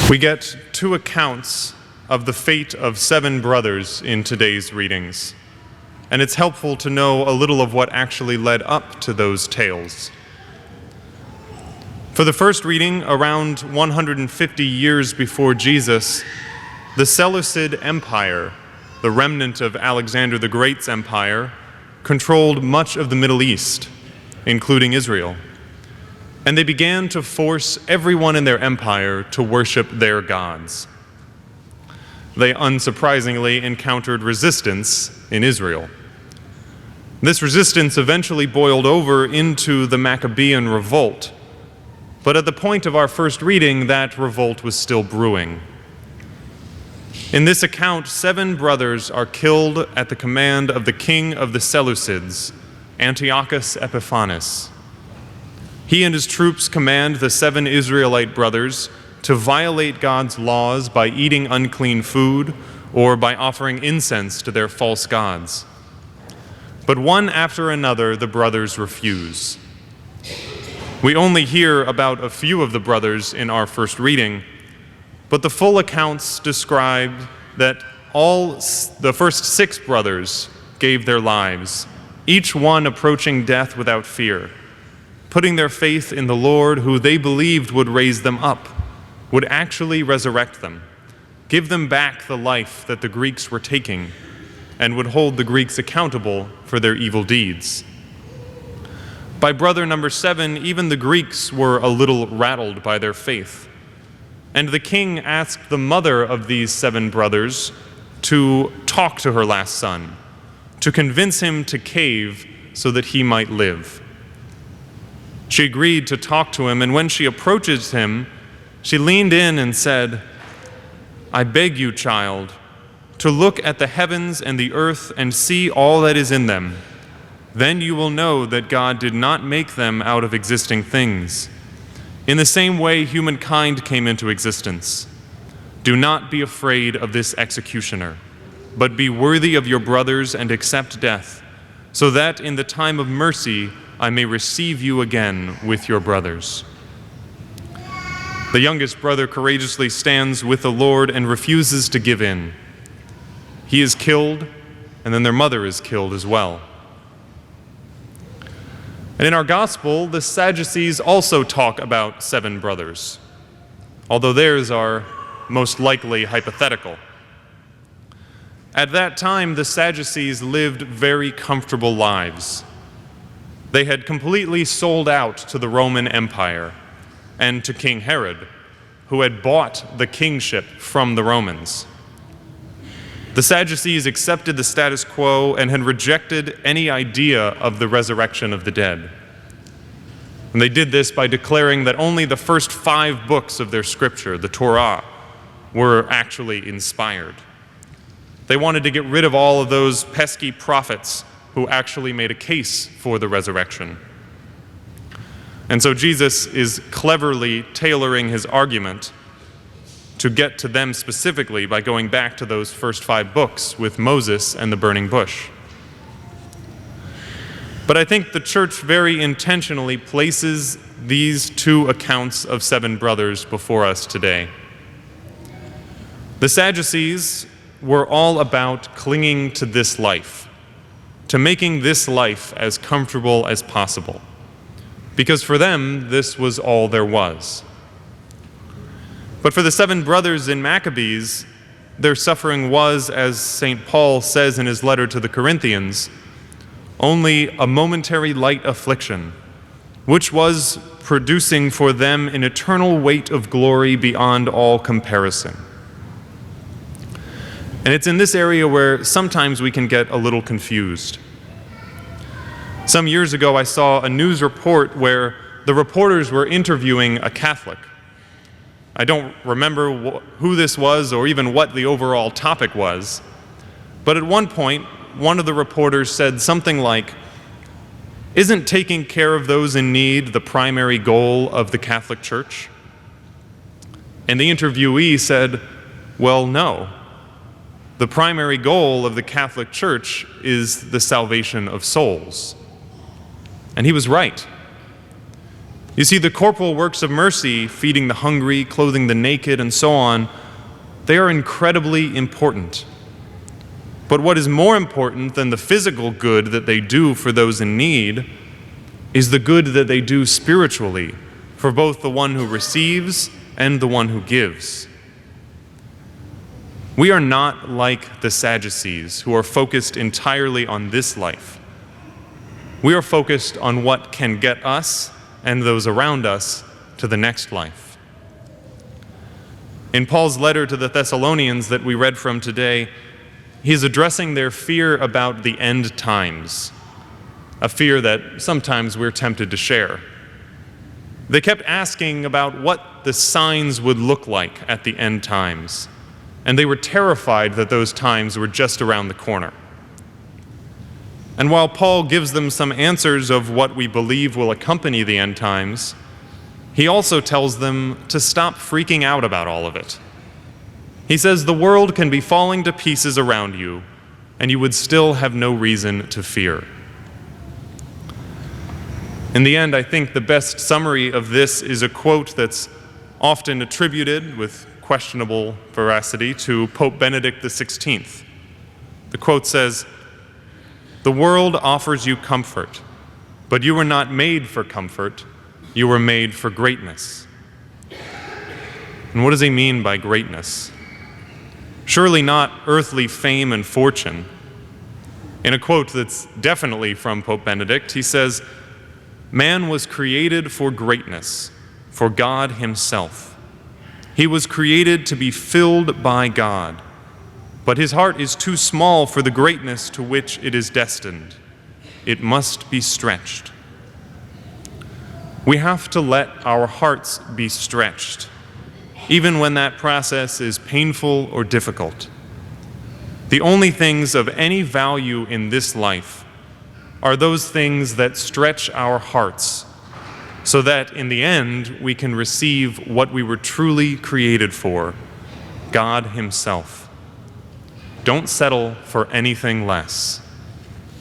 We get two accounts of the fate of 7 brothers in today's readings, and it's helpful to know a little of what actually led up to those tales. For the first reading, around 150 years before Jesus, the Seleucid Empire, the remnant of Alexander the Great's empire, controlled much of the Middle East, including Israel. And they began to force everyone in their empire to worship their gods. They unsurprisingly encountered resistance in Israel. This resistance eventually boiled over into the Maccabean revolt, but at the point of our first reading, that revolt was still brewing. In this account, 7 brothers are killed at the command of the king of the Seleucids, Antiochus Epiphanes. He and his troops command the 7 Israelite brothers to violate God's laws by eating unclean food or by offering incense to their false gods. But one after another, the brothers refuse. We only hear about a few of the brothers in our first reading, but the full accounts describe that all the first 6 brothers gave their lives, each one approaching death without fear, putting their faith in the Lord, who they believed would raise them up, would actually resurrect them, give them back the life that the Greeks were taking, and would hold the Greeks accountable for their evil deeds. By brother number 7, even the Greeks were a little rattled by their faith, and the king asked the mother of these 7 brothers to talk to her last son, to convince him to cave so that he might live. She agreed to talk to him, and when she approaches him, she leaned in and said, "I beg you, child, to look at the heavens and the earth and see all that is in them. Then you will know that God did not make them out of existing things. In the same way humankind came into existence. Do not be afraid of this executioner, but be worthy of your brothers and accept death, so that in the time of mercy I may receive you again with your brothers." The youngest brother courageously stands with the Lord and refuses to give in. He is killed, and then their mother is killed as well. And in our gospel, the Sadducees also talk about 7 brothers, although theirs are most likely hypothetical. At that time, the Sadducees lived very comfortable lives. They had completely sold out to the Roman Empire and to King Herod, who had bought the kingship from the Romans. The Sadducees accepted the status quo and had rejected any idea of the resurrection of the dead. And they did this by declaring that only the first 5 books of their scripture, the Torah, were actually inspired. They wanted to get rid of all of those pesky prophets who actually made a case for the resurrection. And so Jesus is cleverly tailoring his argument to get to them specifically by going back to those first 5 books with Moses and the burning bush. But I think the church very intentionally places these 2 accounts of 7 brothers before us today. The Sadducees were all about clinging to this life, to making this life as comfortable as possible, because for them, this was all there was. But for the 7 brothers in Maccabees, their suffering was, as St. Paul says in his letter to the Corinthians, only a momentary light affliction, which was producing for them an eternal weight of glory beyond all comparison. And it's in this area where sometimes we can get a little confused. Some years ago, I saw a news report where the reporters were interviewing a Catholic. I don't remember who this was or even what the overall topic was, but at one point, one of the reporters said something like, "Isn't taking care of those in need the primary goal of the Catholic Church?" And the interviewee said, "Well, no. The primary goal of the Catholic Church is the salvation of souls." And he was right. You see, the corporal works of mercy, feeding the hungry, clothing the naked, and so on, they are incredibly important. But what is more important than the physical good that they do for those in need is the good that they do spiritually for both the one who receives and the one who gives. We are not like the Sadducees, who are focused entirely on this life. We are focused on what can get us and those around us to the next life. In Paul's letter to the Thessalonians that we read from today, he is addressing their fear about the end times, a fear that sometimes we're tempted to share. They kept asking about what the signs would look like at the end times, and they were terrified that those times were just around the corner. And while Paul gives them some answers of what we believe will accompany the end times, he also tells them to stop freaking out about all of it. He says the world can be falling to pieces around you, and you would still have no reason to fear. In the end, I think the best summary of this is a quote that's often attributed with questionable veracity to Pope Benedict XVI. The quote says, "The world offers you comfort, but you were not made for comfort, you were made for greatness." And what does he mean by greatness? Surely not earthly fame and fortune. In a quote that's definitely from Pope Benedict, he says, "Man was created for greatness, for God himself. He was created to be filled by God, but his heart is too small for the greatness to which it is destined. It must be stretched." We have to let our hearts be stretched, even when that process is painful or difficult. The only things of any value in this life are those things that stretch our hearts, so that in the end we can receive what we were truly created for, God himself. Don't settle for anything less.